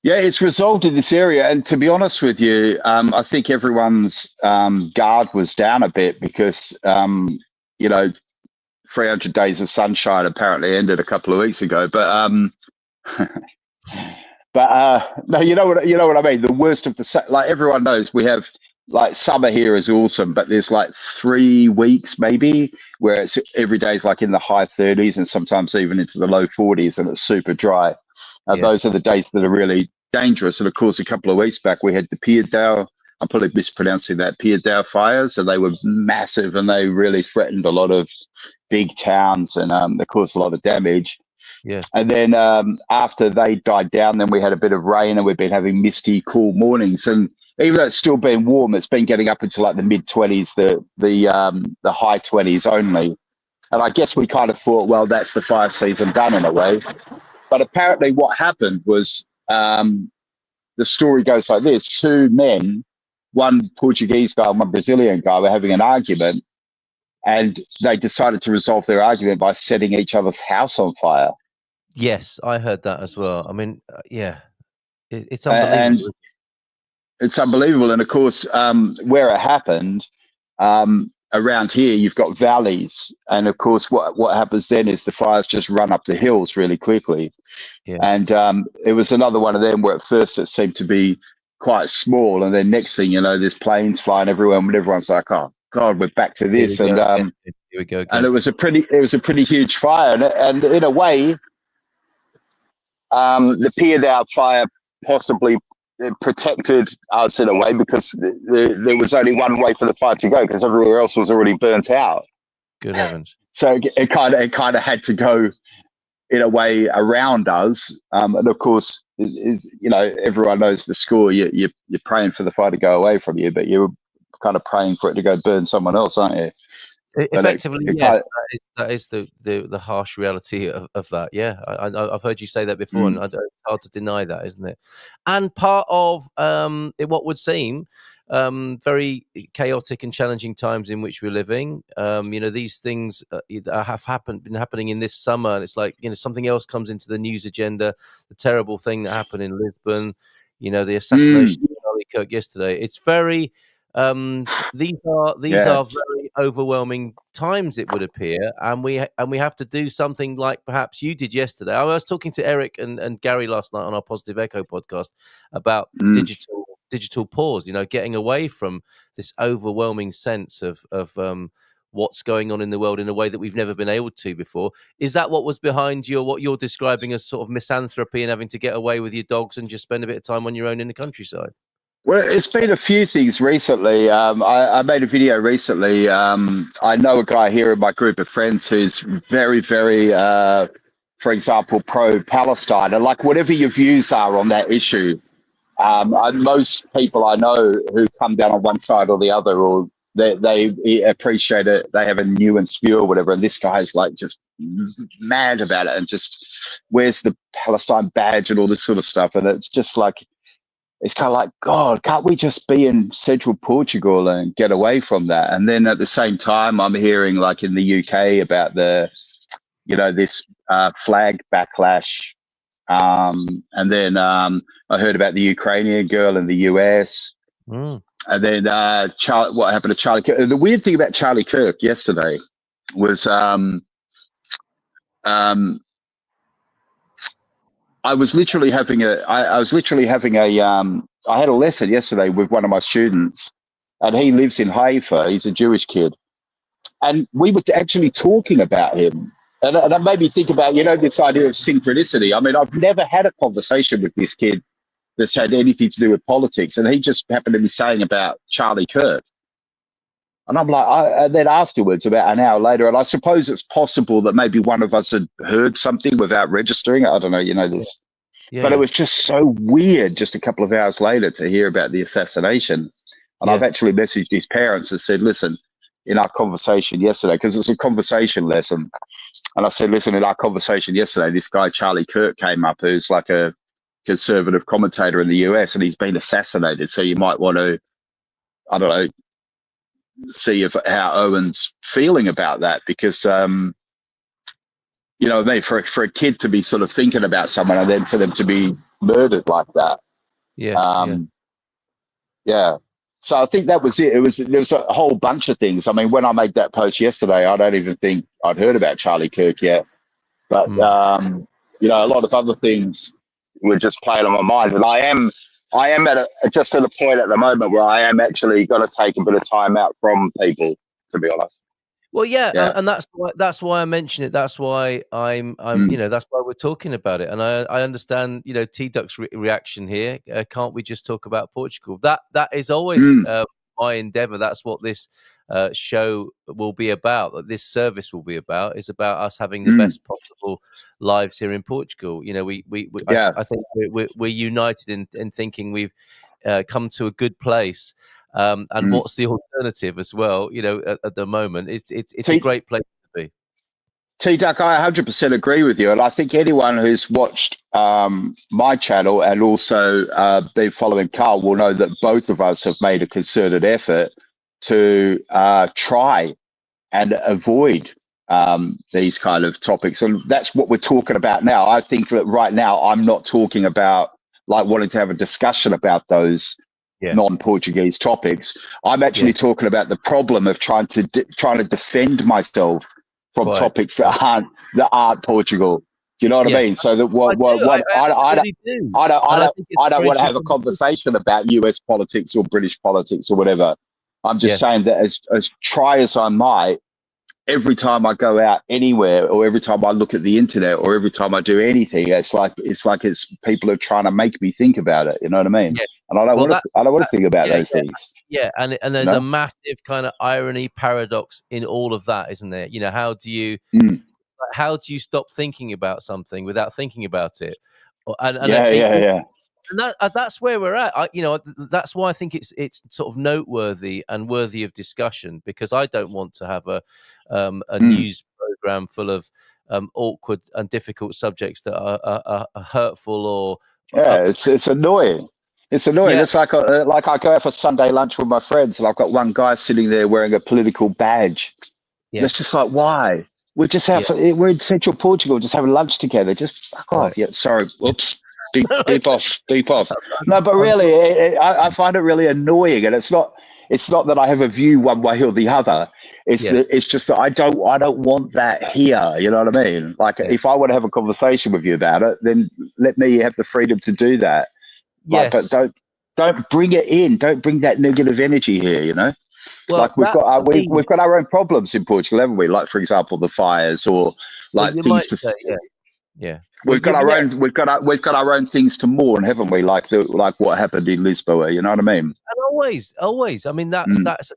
Yeah, it's resolved in this area, and to be honest with you, I think everyone's guard was down a bit because 300 days of sunshine apparently ended a couple of weeks ago. But no, you know what I mean. The worst of like everyone knows, we have like summer here is awesome, but there's like 3 weeks maybe where it's every day's like in the high 30s and sometimes even into the low 40s, and it's super dry. Yes. Those are the days that are really dangerous. And of course, a couple of weeks back, we had the Pierdale, I'm probably mispronouncing that, Pierdale fires. And they were massive and they really threatened a lot of big towns, and they caused a lot of damage. Yeah. And then after they died down, then we had a bit of rain and we've been having misty, cool mornings. And even though it's still been warm, it's been getting up into like the mid-20s, the high 20s only. And I guess we kind of thought, well, that's the fire season done in a way. But apparently what happened was the story goes like this. 2 men, one Portuguese guy and one Brazilian guy, were having an argument, and they decided to resolve their argument by setting each other's house on fire. Yes, I heard that as well. I mean, yeah, it's unbelievable. And it's unbelievable. And of course, where it happened, around here, you've got valleys. And of course, what happens then is the fires just run up the hills really quickly. Yeah. And it was another one of them where at first it seemed to be quite small. And then next thing you know, there's planes flying everywhere, and everyone's like, oh, God, we're back to this. Here And we go again. and it was a pretty huge fire. And in a way, the Pierdale fire possibly protected us in a way, because there was only one way for the fire to go, because everywhere else was already burnt out. Good heavens. So it kind of had to go in a way around us. And of course, everyone knows the score. You're praying for the fire to go away from you, but you're kind of praying for it to go burn someone else, aren't you? Effectively, yes, that is the harsh reality of that. Yeah, I've heard you say that before, and it's hard to deny that, isn't it? And part of what would seem very chaotic and challenging times in which we're living. These things have been happening in this summer, and it's like something else comes into the news agenda. The terrible thing that happened in Lisbon, the assassination of Charlie Kirk yesterday. It's very these are very overwhelming times, it would appear, and we have to do something like perhaps you did yesterday. I was talking to Eric and Gary last night on our Positive Echo podcast about digital pause, getting away from this overwhelming sense of what's going on in the world in a way that we've never been able to before. Is that what was behind what you're describing as sort of misanthropy and having to get away with your dogs and just spend a bit of time on your own in the countryside? Well, it's been a few things recently. I made a video recently. I know a guy here in my group of friends who's very, very, for example, pro-Palestine. And like whatever your views are on that issue, most people I know who come down on one side or the other, or they appreciate it, they have a nuanced view or whatever. And this guy's like just mad about it and just wears the Palestine badge and all this sort of stuff. And it's just like, it's kind of like, God, can't we just be in central Portugal and get away from that? And then at the same time, I'm hearing like in the UK about this flag backlash. And then I heard about the Ukrainian girl in the US. And then what happened to Charlie Kirk. The weird thing about Charlie Kirk yesterday was I was literally having I had a lesson yesterday with one of my students, and he lives in Haifa. He's a Jewish kid, and we were actually talking about him. And it made me think about, this idea of synchronicity. I mean, I've never had a conversation with this kid that's had anything to do with politics, and he just happened to be saying about Charlie Kirk. And I'm like, and then afterwards, about an hour later, and I suppose it's possible that maybe one of us had heard something without registering. I don't know, this. Yeah, But yeah. it was just so weird just a couple of hours later to hear about the assassination. And I've actually messaged his parents and said, listen, in our conversation yesterday, because it's a conversation lesson. And I said, listen, in our conversation yesterday, this guy, Charlie Kirk, came up, who's like a conservative commentator in the US, and he's been assassinated. So you might want to, I don't know, see how Owen's feeling about that, because you know what I mean, for a kid to be sort of thinking about someone and then for them to be murdered like that. Yes, Yeah. So I think that was it. There was a whole bunch of things. I mean, when I made that post yesterday, I don't even think I'd heard about Charlie Kirk yet. But a lot of other things were just playing on my mind. And I am just at a point at the moment where I am actually going to take a bit of time out from people, to be honest. Well, yeah, Yeah. and that's why I mention it. That's why I'm that's why we're talking about it. And I understand, T Duck's reaction here. Can't we just talk about Portugal? That is always my endeavour. That's what this show will be about. That this service will be about. Is about us having the best possible lives here in Portugal. I think we're united in thinking we've come to a good place. And what's the alternative as well? At the moment, it's a great place to be. T-Duck, I 100% agree with you. And I think anyone who's watched my channel and also been following Carl will know that both of us have made a concerted effort to try and avoid these kind of topics. And that's what we're talking about now. I think that right now I'm not talking about like wanting to have a discussion about those non-Portuguese topics. I'm actually talking about the problem of trying to defend myself from topics that aren't Portugal. Do you know what I mean? So that I don't want to have a conversation about US politics or British politics or whatever. I'm just saying that as try as I might, every time I go out anywhere, or every time I look at the internet, or every time I do anything, it's like people are trying to make me think about it. You know what I mean? Yeah. And I don't want to think about those things. Yeah, and there's a massive kind of irony paradox in all of that, isn't there? How do you stop thinking about something without thinking about it? And that's where we're at. That's why I think it's sort of noteworthy and worthy of discussion, because I don't want to have a news program full of awkward and difficult subjects that are hurtful or it's annoying. It's annoying. Yeah. It's like I go out for Sunday lunch with my friends, and I've got one guy sitting there wearing a political badge. Yeah. It's just like, why? We're just we're in Central Portugal, just having lunch together. Just fuck off. Yeah, sorry. Whoops. Beep off. No, but really, I find it really annoying, and it's not that I have a view one way or the other. It's just that I don't want that here. You know what I mean? Like, if I want to have a conversation with you about it, then let me have the freedom to do that. Like, but don't bring it in. Don't bring that negative energy here. Well, like we've got our own problems in Portugal, haven't we? Like, for example, the fires, or like things to. Yeah, we've got our own things to mourn, haven't we? Like what happened in Lisboa. You know what I mean? And always. I mean, that's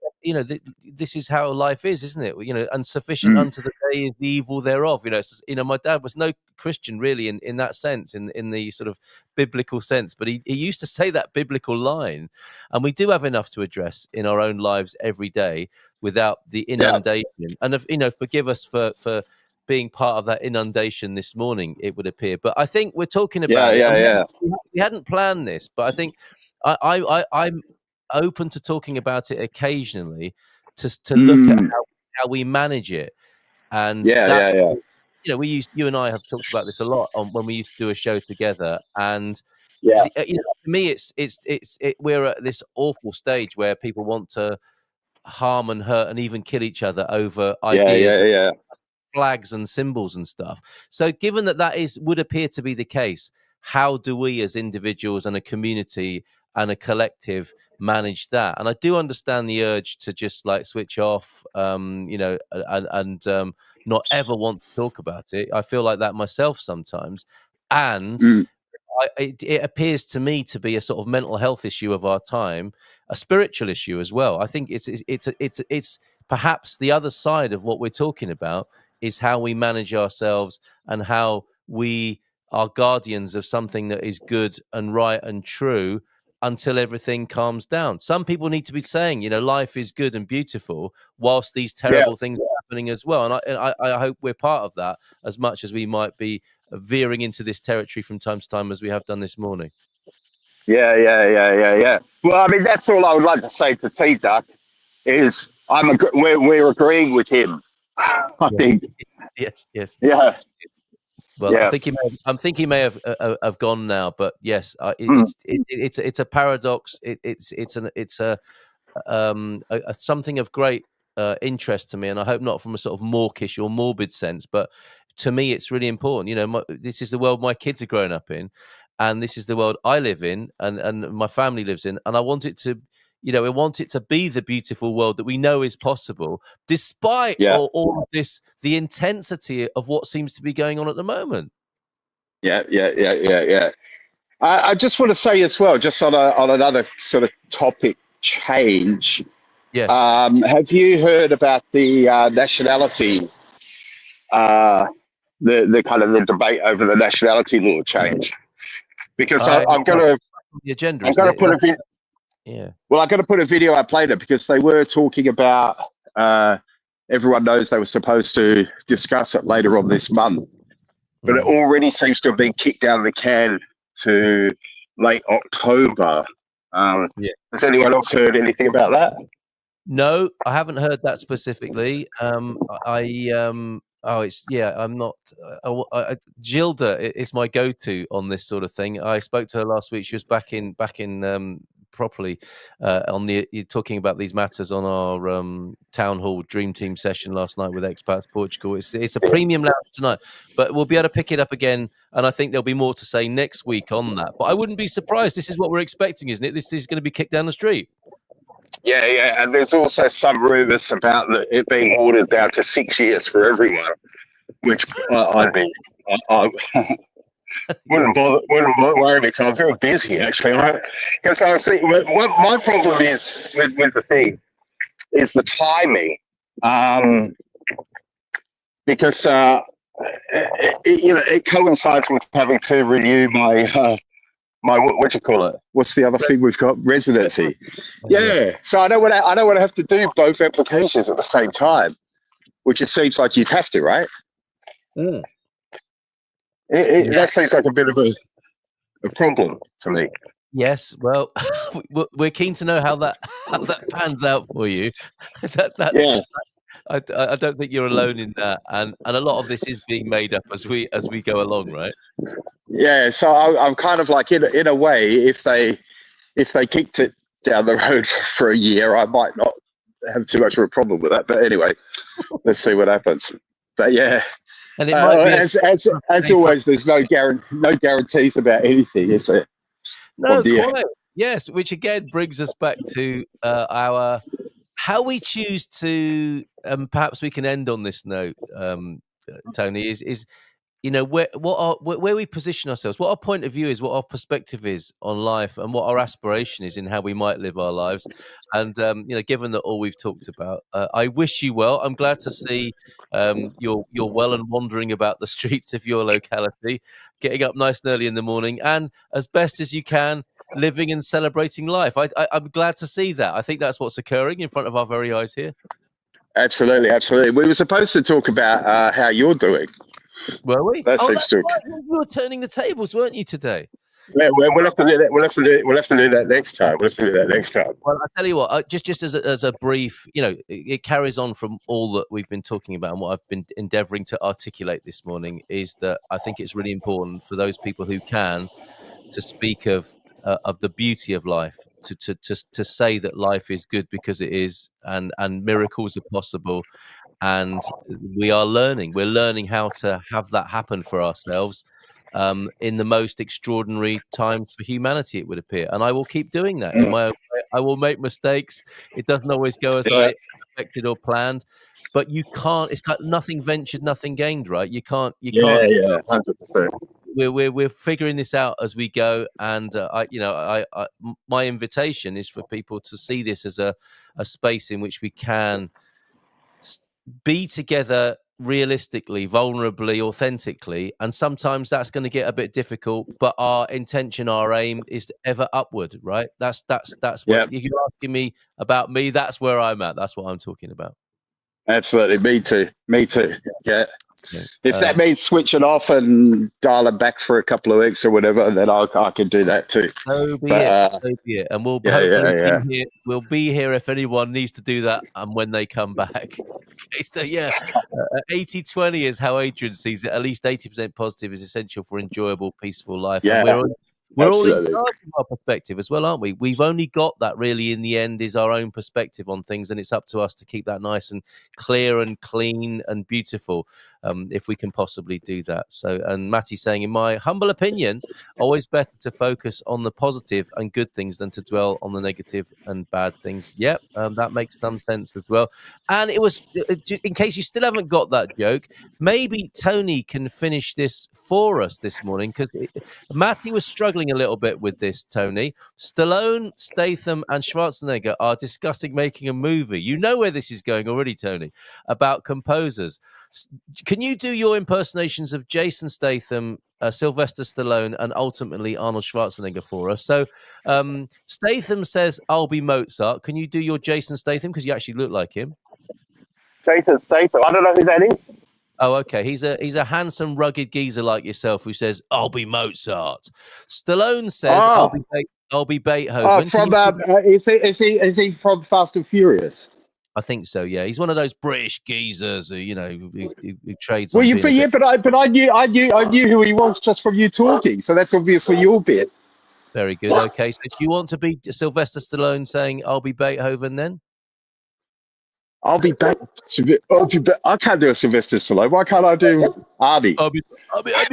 this is how life is, isn't it? And sufficient unto the day is the evil thereof. My dad was no Christian really in that sense, in the sort of biblical sense, but he used to say that biblical line, and we do have enough to address in our own lives every day without the inundation. And forgive us for being part of that inundation this morning, it would appear. But I think we're talking about we hadn't planned this, but I think I'm open to talking about it occasionally to look at how we manage it. And you and I have talked about this a lot when we used to do a show together. And to me, we're at this awful stage where people want to harm and hurt and even kill each other over ideas. flags and symbols and stuff. So given that would appear to be the case, how do we as individuals and a community and a collective manage that? And I do understand the urge to just like switch off, and not ever want to talk about it. I feel like that myself sometimes. And it appears to me to be a sort of mental health issue of our time, a spiritual issue as well. I think it's perhaps the other side of what we're talking about is how we manage ourselves and how we are guardians of something that is good and right and true until everything calms down. Some people need to be saying, life is good and beautiful whilst these terrible things are happening as well. And I hope we're part of that as much as we might be veering into this territory from time to time as we have done this morning. Yeah. Well, I mean, that's all I would like to say to T Duck is we're agreeing with him. I think. Yes. Yeah. Well, I think he may have gone now, but yes, it's a paradox. It's something of great interest to me, and I hope not from a sort of mawkish or morbid sense, but to me, it's really important. This is the world my kids are growing up in, and this is the world I live in, and my family lives in, and I want it to. We want it to be the beautiful world that we know is possible, despite all of this, the intensity of what seems to be going on at the moment. Yeah. I just want to say as well, just on another sort of topic change. Yes. Have you heard about the nationality? The kind of the debate over the nationality law change? Because I'm going to the agenda. I'm going to put a video. Yeah. Well, I'm going to put a video up later because they were talking about. Everyone knows they were supposed to discuss it later on this month, but it already seems to have been kicked down the can to late October. Has anyone else heard anything about that? No, I haven't heard that specifically. I'm not. Gilda is my go-to on this sort of thing. I spoke to her last week. She was back in properly you're talking about these matters on our town hall dream team session last night with Expats Portugal. It's a premium lounge tonight, but we'll be able to pick it up again, and I think there'll be more to say next week on that. But I wouldn't be surprised. This is what we're expecting, isn't it? This is going to be kicked down the street. Yeah, and there's also some rumours about it being ordered down to 6 years for everyone, which I wouldn't bother worry me. I'm very busy actually, right? Because I was thinking, what my problem is with the thing is the timing, because it coincides with having to renew my what you call it? What's the other thing we've got? Residency. Yeah. So I don't want to have to do both applications at the same time, which it seems like you'd have to, right? That seems like a bit of a problem to me. Yes, well, we're keen to know how that pans out for you. I don't think you're alone in that, and a lot of this is being made up as we go along, right? Yeah, so I'm kind of like in a way, if they kicked it down the road for a year, I might not have too much of a problem with that. But anyway, let's see what happens. But yeah. And it might be as always, there's no guarantees about anything, is there? No, quite. Yes, which again brings us back to our how we choose to. Perhaps we can end on this note, Tony. Is where we position ourselves, what our point of view is, what our perspective is on life, and what our aspiration is in how we might live our lives. And given that all we've talked about, I wish you well. I'm glad to see you're well and wandering about the streets of your locality, getting up nice and early in the morning, and as best as you can, living and celebrating life. I'm glad to see that. I think that's what's occurring in front of our very eyes here. Absolutely. We were supposed to talk about how you're doing. Were we? That seems to. Right. You were turning the tables, weren't you, today? Yeah, we'll have to do that. We'll have to do that next time. Well, I tell you what, just as a brief, it carries on from all that we've been talking about, and what I've been endeavouring to articulate this morning is that I think it's really important for those people who can to speak of the beauty of life, to say that life is good because it is, and miracles are possible, and we are learning. We're learning how to have that happen for ourselves in the most extraordinary times for humanity, it would appear. And I will keep doing that in my own way. I will make mistakes. It doesn't always go as Yeah, I expected or planned, but you can't. It's like nothing ventured, nothing gained, right? You can't. You yeah, can't. yeah, 100%. We're figuring this out as we go, and my invitation is for people to see this as a space in which we can be together realistically, vulnerably, authentically, and sometimes that's going to get a bit difficult, but our intention, our aim is ever upward, right? That's what Yeah, you're asking me about. Me, that's where I'm at. That's what I'm talking about. absolutely. Me too. Me too. Yeah. Yeah. If that means switching off and dialing back for a couple of weeks or whatever, then I can do that too. So be But it. So be it. And we'll yeah, hopefully yeah, yeah. be here. We'll be here if anyone needs to do that and when they come back. Okay, so yeah, 80-20 is how Adrian sees it. At least 80% positive is essential for enjoyable, peaceful life. And Yeah, we're all in absolutely. charge of our perspective as well, aren't we? We've only got that really in the end is our own perspective on things, and it's up to us to keep that nice and clear and clean and beautiful, if we can possibly do that. So, and Matty's saying, in my humble opinion, always better to focus on the positive and good things than to dwell on the negative and bad things. Yep, that makes some sense as well. And it was, in case you still haven't got that joke, maybe Tony can finish this for us this morning, because Matty was struggling a little bit with this, Tony. Stallone, Statham, and Schwarzenegger are discussing making a movie. You know where this is going already, Tony, about composers. Can you do your impersonations of Jason Statham, Sylvester Stallone, and ultimately Arnold Schwarzenegger for us? So Statham says, "I'll be Mozart." Can you do your Jason Statham, because you actually look like him? Jason Statham. I don't know who that is. Oh, okay. He's a handsome, rugged geezer like yourself who says, "I'll be Mozart." Stallone says, Oh, I'll be oh, Beethoven." Can from you do that? is he from Fast and Furious? I think so. Yeah, he's one of those British geezers who trades Well, on being a bit. but I knew who he was just from you talking. So that's obviously your bit. Very good. Okay, so do you want to be Sylvester Stallone saying, "I'll be Beethoven" then? I'll be back. I can't do a Sylvester Stallone. Why can't I do Arnie? I'll be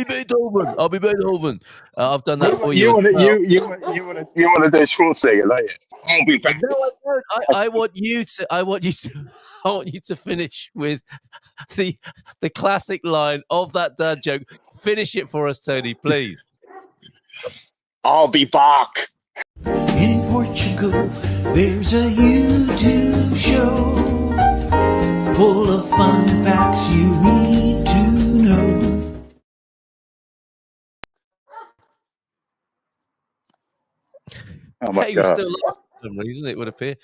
Beethoven. I'll be Beethoven. I've done that for you You as want to well. you want to do Schwarzenegger, don't you? I'll be back. No, I don't. I want you to. I want you to. I want you to finish with the classic line of that dad joke. Finish it for us, Tony, please. I'll be back. In Portugal, there's a YouTube show full of fun facts you need to know. Oh my Hey, we god. still laugh for some reason, it would appear.